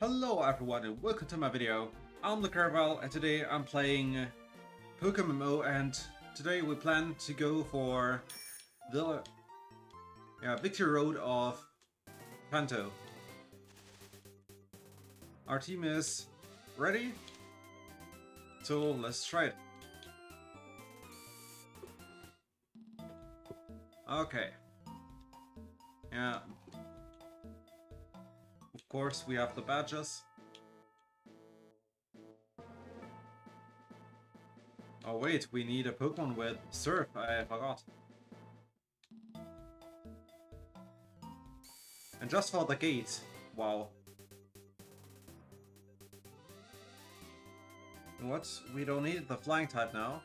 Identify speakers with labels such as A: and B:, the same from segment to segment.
A: Hello everyone and welcome to my video. I'm the Caravel and today I'm playing PokéMMO, and today we plan to go for the victory road of Kanto. Our team is ready, so let's try it. Okay. Yeah. Of course, we have the badges. Oh wait, we need a Pokemon with Surf, I forgot. And just for the gate, wow. What? We don't need the flying type now.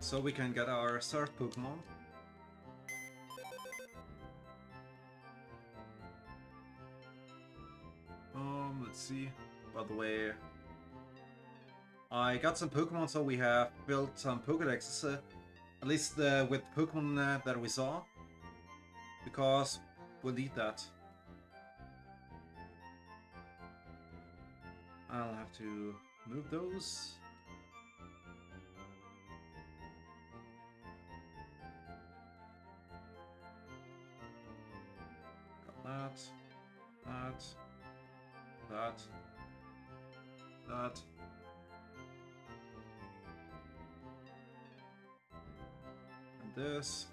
A: So we can get our Surf Pokemon. Let's see. By the way, I got some Pokemon, so we have built some Pokédexes, at least with Pokemon that we saw, because we'll need that. I'll have to move those. Got that. And this.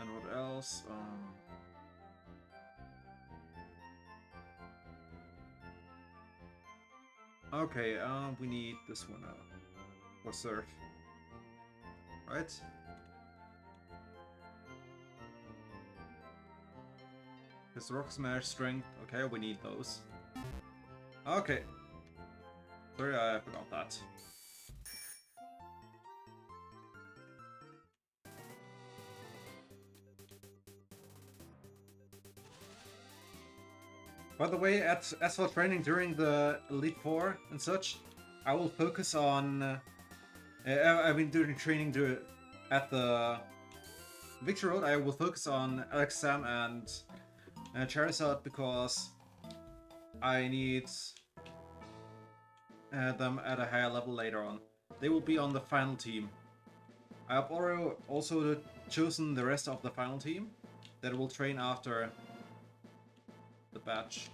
A: And what else? Okay, we need this one for Surf. Right? His Rock Smash Strength. Okay, we need those. Okay. Sorry, I forgot that. By the way, as for training during the Elite Four and such, I will focus on. I've been doing training at the Victory Road. I will focus on Alexam and Charizard because I need them at a higher level later on. They will be on the final team. I have already also chosen the rest of the final team that will train after the batch.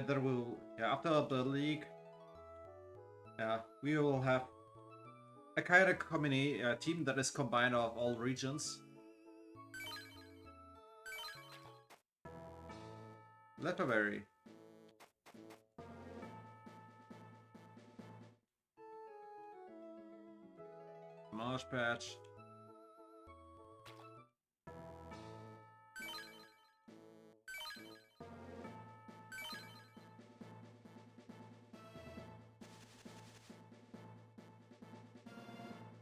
A: There will, after the league, we will have a kind of team that is combined of all regions. Letterberry. Marsh Patch.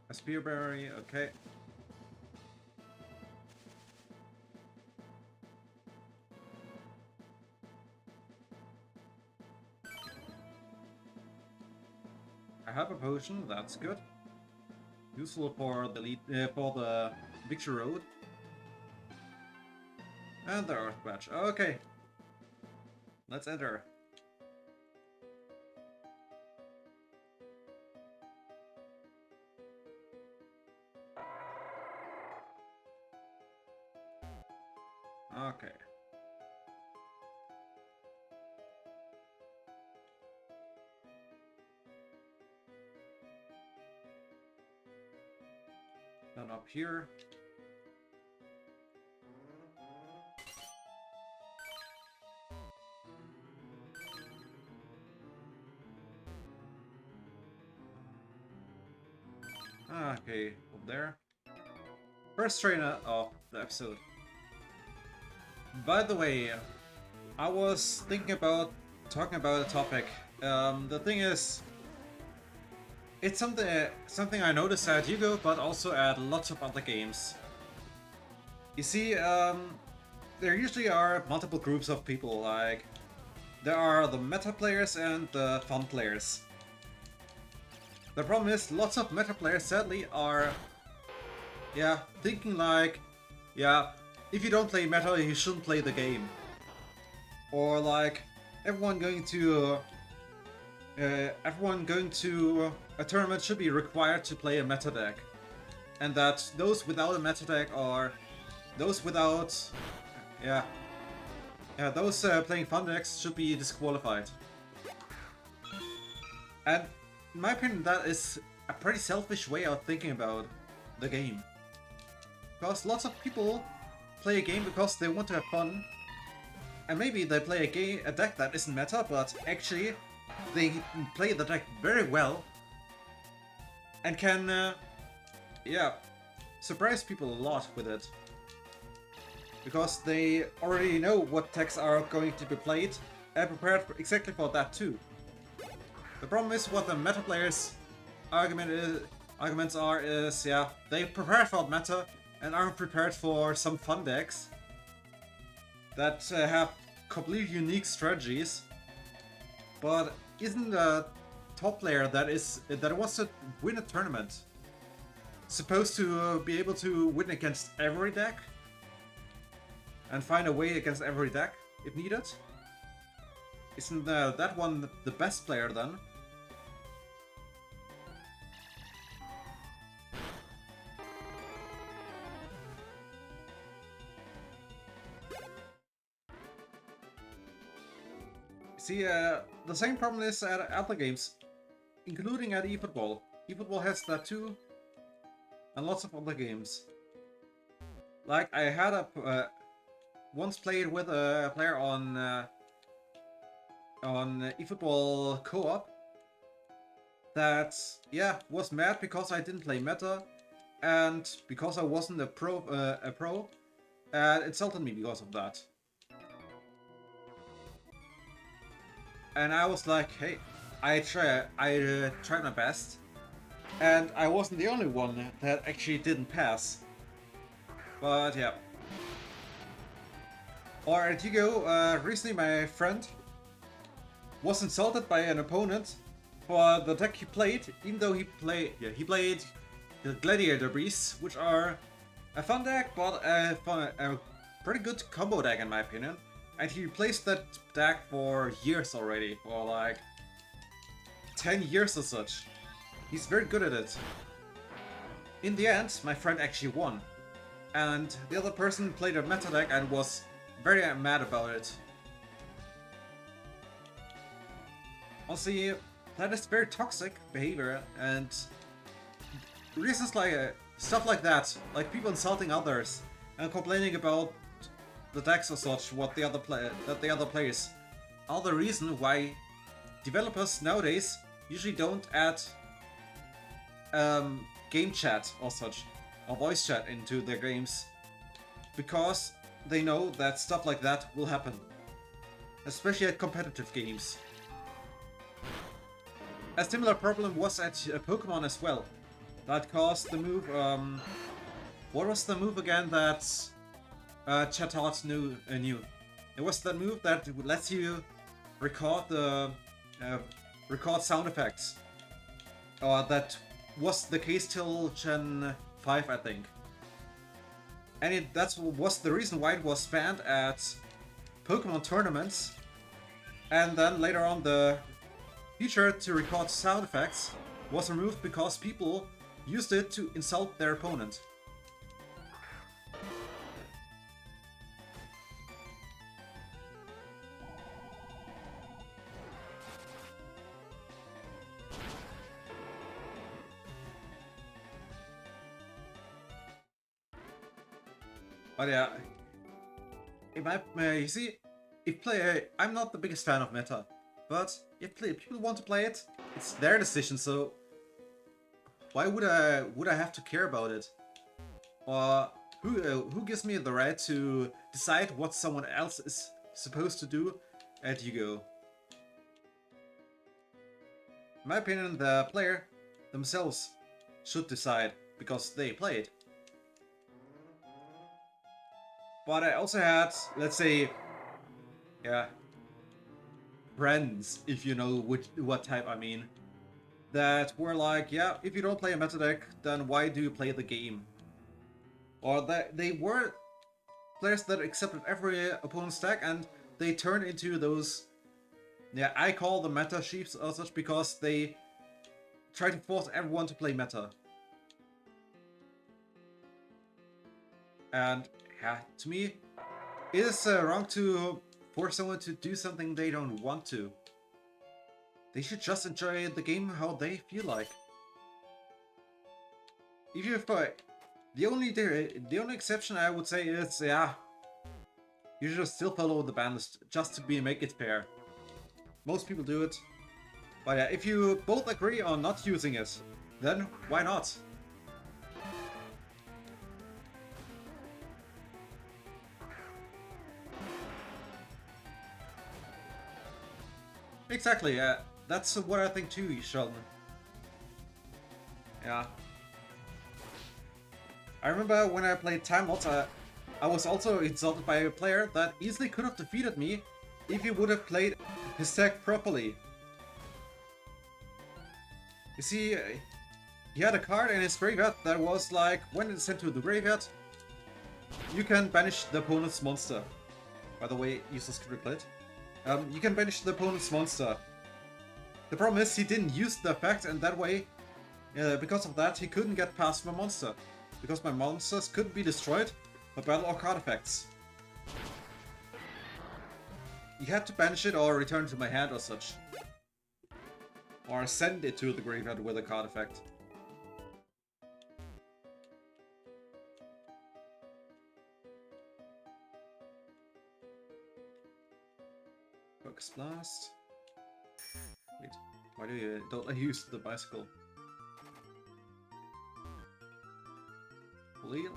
A: A Spearberry, okay. I have a potion, that's good. Useful for the Victory Road. And the Earth Badge. Okay. Let's enter. Okay. Then up here. Okay, up there. First trainer of the episode. By the way, I was thinking about talking about a topic. The thing is, it's something I noticed at Yugo, but also at lots of other games. You see, there usually are multiple groups of people, like, there are the meta players and the fun players. The problem is, lots of meta players sadly are, yeah, thinking like, yeah, if you don't play meta, you shouldn't play the game. Or like, everyone going to a tournament should be required to play a meta deck. And that those without a meta deck are those without, yeah, those playing fun decks should be disqualified. And in my opinion, that is a pretty selfish way of thinking about the game. Because lots of people play a game because they want to have fun, and maybe they play a deck that isn't meta, but actually they play the deck very well and can, yeah, surprise people a lot with it. Because they already know what decks are going to be played and prepared exactly for that too. The problem is what the meta players' arguments are is, yeah, they prepared for meta and aren't prepared for some fun decks that have completely unique strategies, but isn't a top player that wants to win a tournament supposed to be able to win against every deck and find a way against every deck if needed? Isn't that one the best player then? See, the same problem is at other games, including at eFootball. eFootball has that too, and lots of other games. Like, I had once played with a player on eFootball co-op that, yeah, was mad because I didn't play meta and because I wasn't a pro, and insulted me because of that. And I was like, hey, I tried my best, and I wasn't the only one that actually didn't pass. But yeah. Or at Yugo, recently my friend was insulted by an opponent for the deck he played, even though he played the Gladiator Beasts, which are a fun deck, but a pretty good combo deck in my opinion. And he replaced that deck for years already, for like 10 years or such. He's very good at it. In the end, my friend actually won. And the other person played a meta deck and was very mad about it. Honestly, that is very toxic behavior, and reasons like stuff like that, like people insulting others and complaining about the decks or such, what the other players, are the reason why developers nowadays usually don't add game chat or such, or voice chat into their games, because they know that stuff like that will happen, especially at competitive games. A similar problem was at Pokemon as well. That caused the move, what was the move again that Chatot knew? It was the move that lets you record record sound effects. That was the case till Gen 5, I think. And that was the reason why it was banned at Pokemon tournaments. And then later on, the feature to record sound effects was removed because people used it to insult their opponent. But yeah, you see, I'm not the biggest fan of meta, but if people want to play it, it's their decision. So why would I have to care about it? Or who gives me the right to decide what someone else is supposed to do at Yugo? In my opinion, the player themselves should decide because they played. But I also had, let's say, yeah, friends, if you know what type I mean, that were like, yeah, if you don't play a meta deck, then why do you play the game? Or that they were players that accepted every opponent's deck, and they turned into those, yeah, I call them meta sheeps or such, because they try to force everyone to play meta. And yeah, to me, it is wrong to force someone to do something they don't want to. They should just enjoy the game how they feel like. If you the only exception I would say is, yeah, you should still follow the ban list just to make it fair. Most people do it. But yeah, if you both agree on not using it, then why not? Exactly, yeah. That's what I think too, Sheldon. Yeah. I remember when I played Time Lots, I was also insulted by a player that easily could have defeated me if he would have played his deck properly. You see, he had a card in his graveyard that was like, when it's sent to the graveyard, you can banish the opponent's monster. By the way, useless triplet. You can banish the opponent's monster. The problem is he didn't use the effect, and that way, because of that, he couldn't get past my monster. Because my monsters couldn't be destroyed by battle or card effects. You had to banish it or return it to my hand or such. Or send it to the graveyard with a card effect. Focus Blast. Wait, why don't I use the bicycle? Wheel?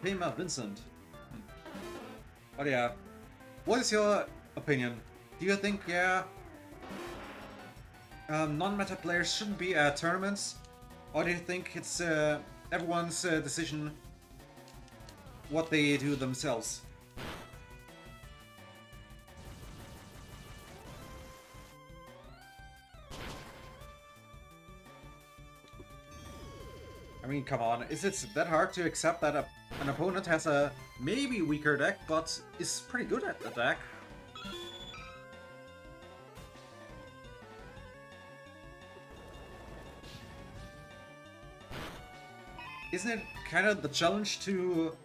A: Pema Vincent. But yeah, what is your opinion? Do you think, yeah, non-meta players shouldn't be at tournaments? Or do you think it's everyone's decision what they do themselves? I mean, come on, is it that hard to accept that an opponent has a maybe weaker deck, but is pretty good at the deck? Isn't it kind of the challenge to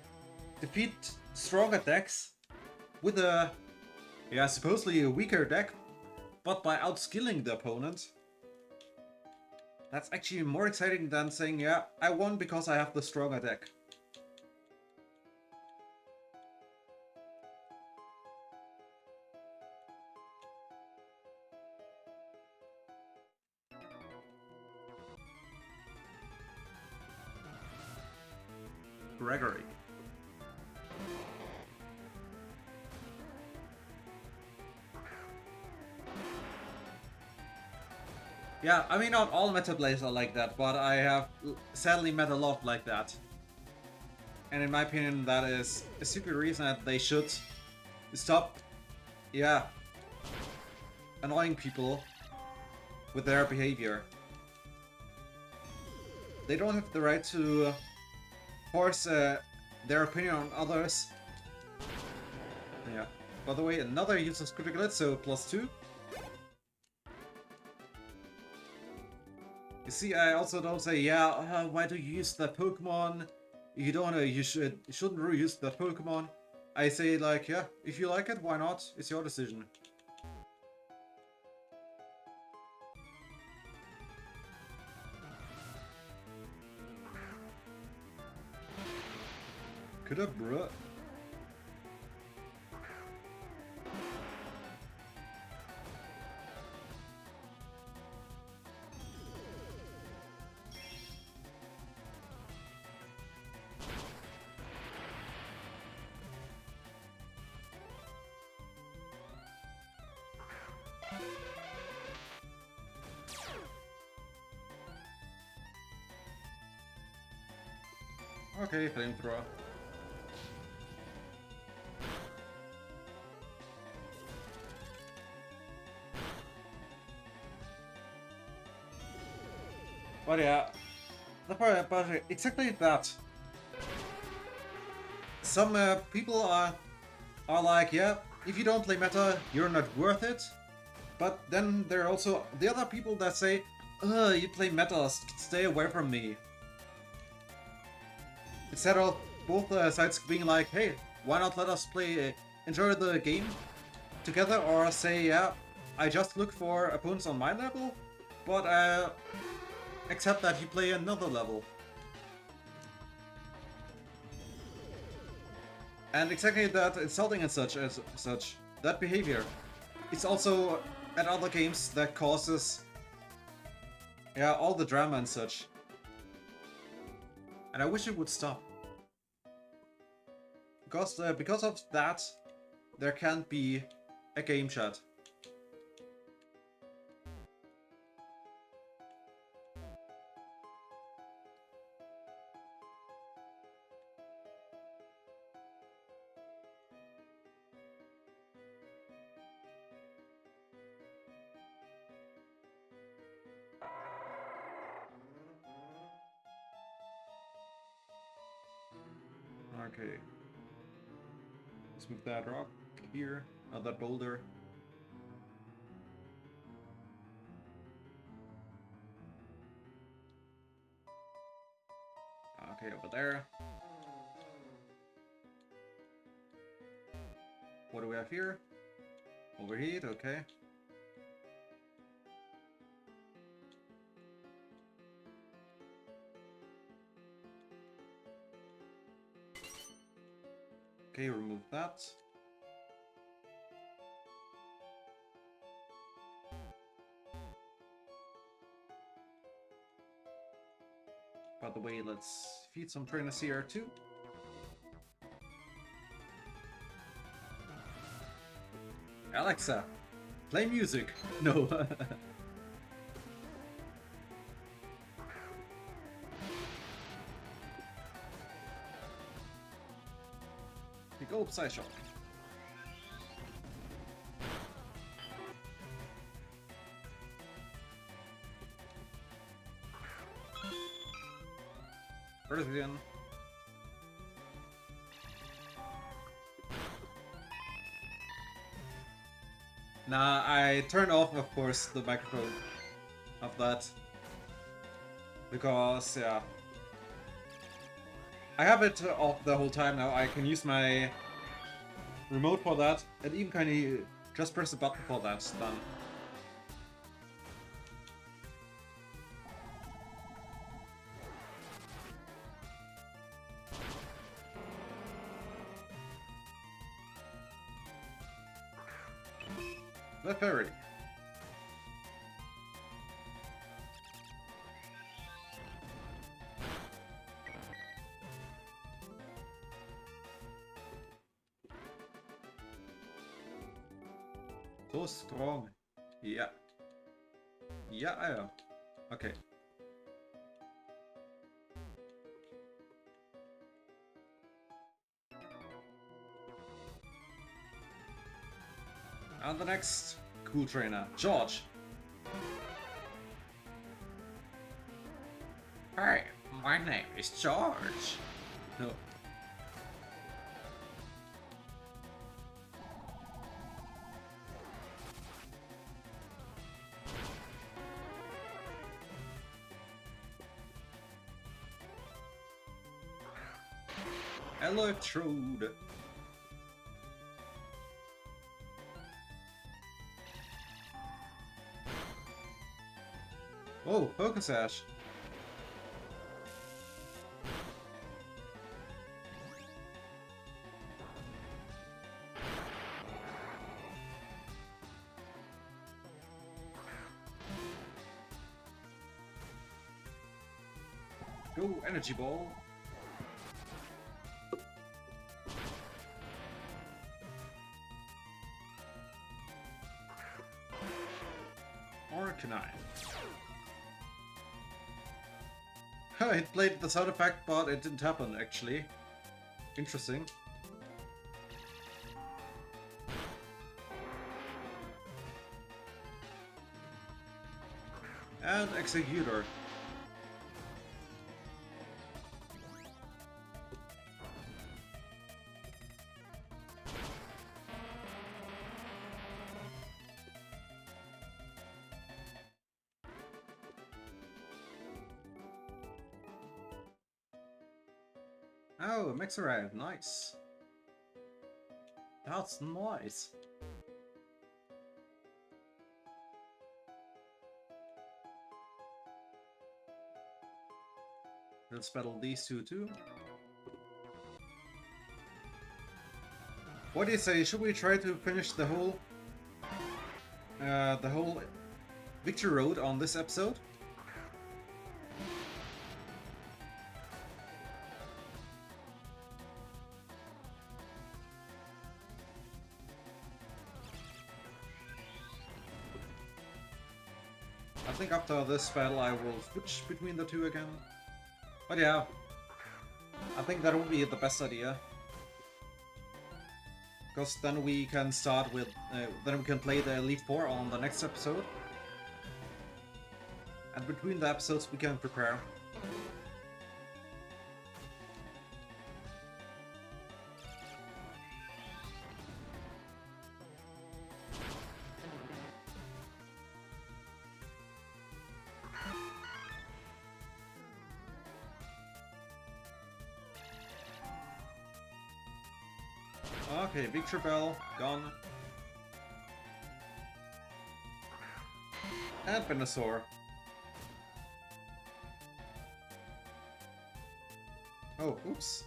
A: defeat stronger decks with a, yeah, supposedly a weaker deck, but by outskilling the opponent? That's actually more exciting than saying, yeah, I won because I have the stronger deck. Gregory. Yeah, I mean, not all meta players are like that, but I have sadly met a lot like that. And in my opinion, that is a super reason that they should stop, yeah, annoying people with their behavior. They don't have the right to force their opinion on others. Yeah. By the way, another useless critical hit, so +2. You see, I also don't say, yeah, why do you use that Pokemon? You don't, you shouldn't reuse that Pokemon. I say like, yeah, if you like it, why not? It's your decision. Could have, bruh. Okay, flamethrower. But yeah, the part about exactly that. Some people are like, yeah, if you don't play meta, you're not worth it. But then there are also the other people that say, you play meta, stay away from me. Instead of both sides being like, hey, why not let us play, enjoy the game together, or say, yeah, I just look for opponents on my level, but accept that you play another level. And exactly that insulting and such, that behavior, it's also at other games that causes, yeah, all the drama and such. And I wish it would stop. Because of that, there can't be a game chat. Okay. Let's move that rock here. Oh, that boulder. Okay, over there. What do we have here? Overheat, okay. Okay, remove that. By the way, let's feed some trainers here too. Alexa, play music. No. Big old side shot. Radeon. Nah, I turned off, of course, the microphone of that. Because, yeah. I have it off the whole time now. I can use my remote for that, and even kind of just press the button for that. Done. The ferry. So strong. Yeah. Yeah, I am. Okay. And the next cool trainer, George. Hi, my name is George. No. Electrode. Oh, Focus Ash. Go, Energy Ball. Or Kone. It played the sound effect, but it didn't happen, actually. Interesting. And Executor. Oh, a mix arrived. Nice. That's nice. Let's battle these two too. What do you say? Should we try to finish the whole Victory Road on this episode? I think after this battle I will switch between the two again. But yeah, I think that would be the best idea. Because then we can start with, then we can play the Elite 4 on the next episode. And between the episodes we can prepare. Okay, Victor Bell, gone. And Venusaur. Oh, oops.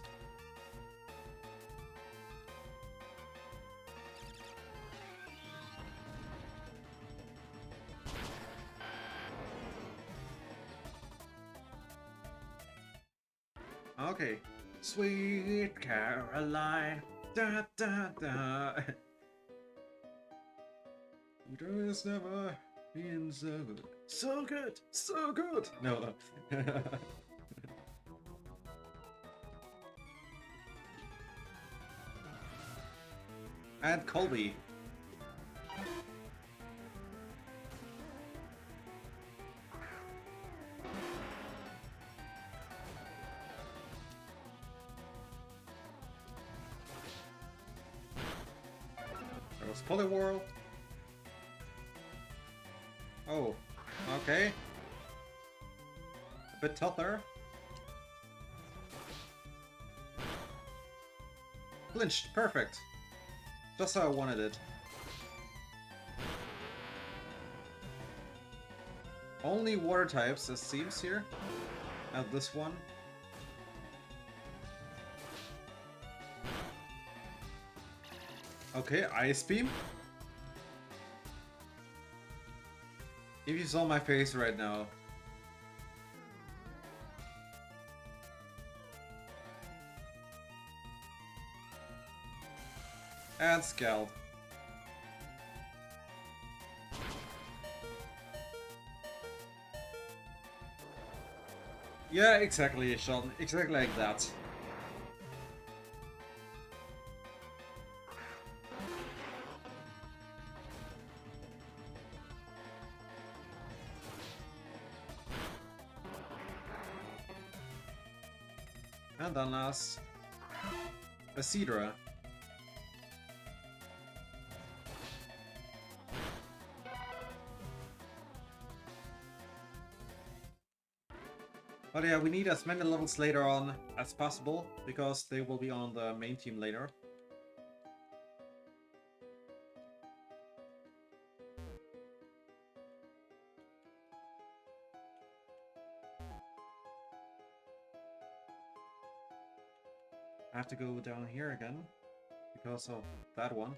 A: Okay. Sweet Caroline. Da da da. There's never been so good. So good! So good! No. And Colby. There was Poliwhirl. Oh, okay. A bit tougher. Flinched, perfect. Just how I wanted it. Only water types, it seems here. Now this one. Okay, Ice Beam. If you saw my face right now. And Scald. Yeah, exactly, Sean. Exactly like that. And then last, a Cedra. But yeah, we need as many levels later on as possible, because they will be on the main team later. I have to go down here again, because of that one.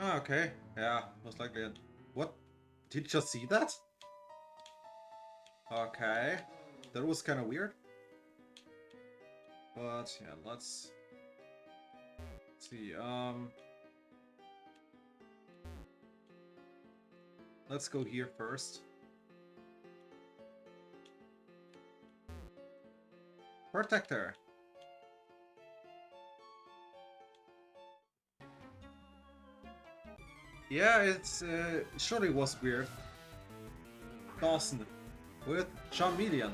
A: Ah, okay. Yeah, most likely. What? Did you just see that? Okay. That was kind of weird. But yeah, let's see. Let's go here first. Protector. Yeah, it's surely was weird. Dawson with Sean Median.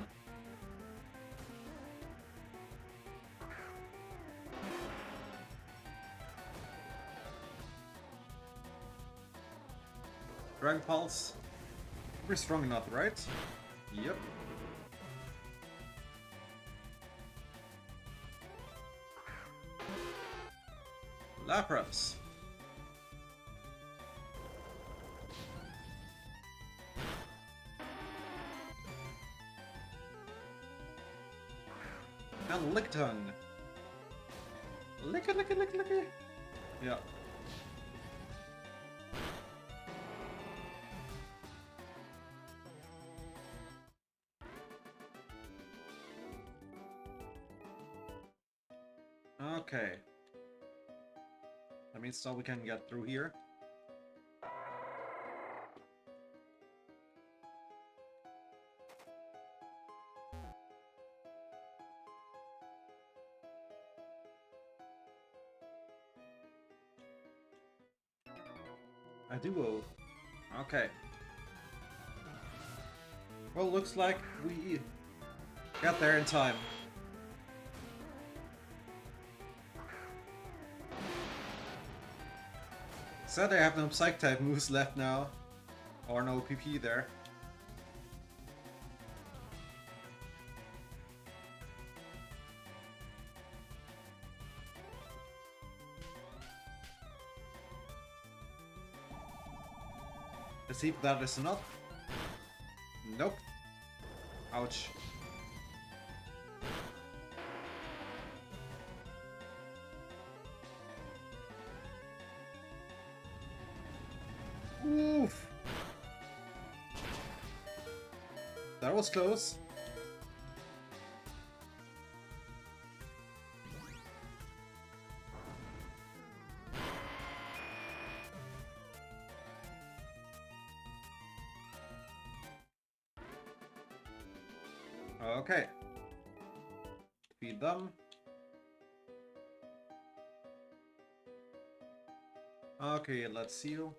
A: Dragon Pulse. Pretty strong enough, right? Yep. Lapras. And Lickitung. Licky. Yeah. Okay. That means so we can get through here. I do. Okay. Well, looks like we got there in time. Sad I have no Psych type moves left now. Or no PP there. Let's see if that is enough. Nope. Ouch. Oof. That was close. Okay. Feed them. Okay, let's seal.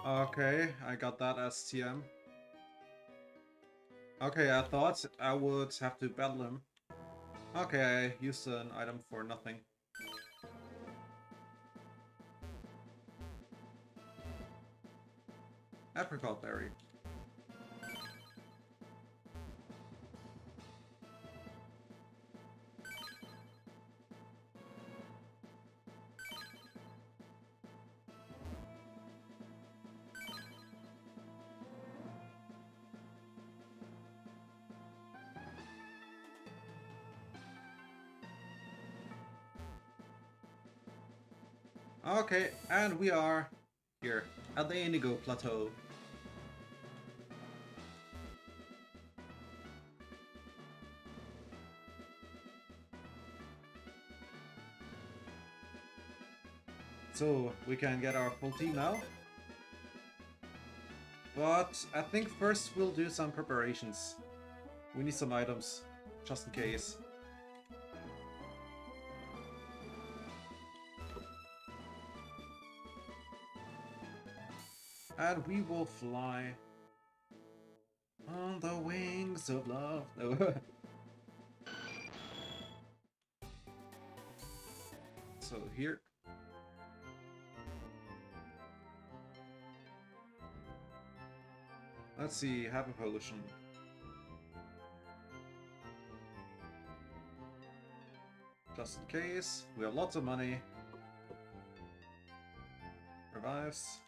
A: Okay, I got that as TM. Okay, I thought I would have to battle him. Okay, I used an item for nothing. Apricot berry. Okay, and we are here at the Indigo Plateau. So we can get our full team now. But I think first we'll do some preparations. We need some items, just in case. And we will fly on the wings of love. No. So here. Let's see, have a potion. Just in case. We have lots of money. Revives.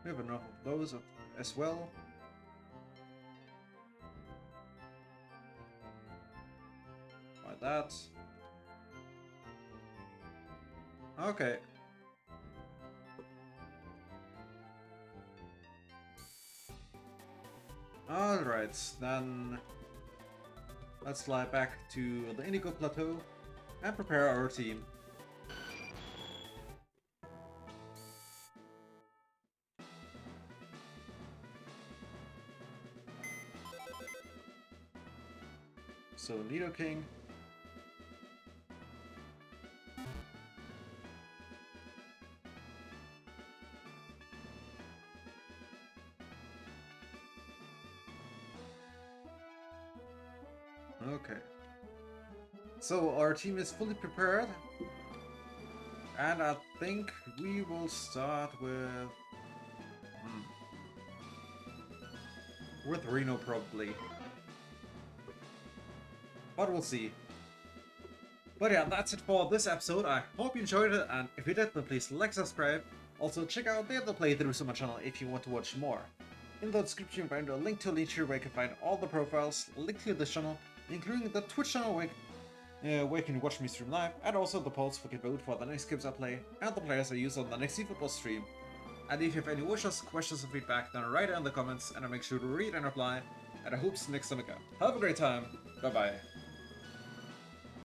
A: We have enough of those as well. Like that. Okay. Alright, then let's fly back to the Indigo Plateau and prepare our team. So, Nido King. Okay. So our team is fully prepared. And I think we will start with... with Reno probably. But we'll see. But yeah, that's it for this episode. I hope you enjoyed it, and if you did, then please like, subscribe. Also, check out the other playthroughs on my channel if you want to watch more. In the description, you find a link to a link where you can find all the profiles, a link to this channel, including the Twitch channel where you can watch me stream live, and also the polls where you can vote for the next games I play, and the players I use on the next eFootball stream. And if you have any wishes, questions, or feedback, then write it in the comments, and I'll make sure to read and reply, and I hope to see you next time again. Have a great time, bye bye.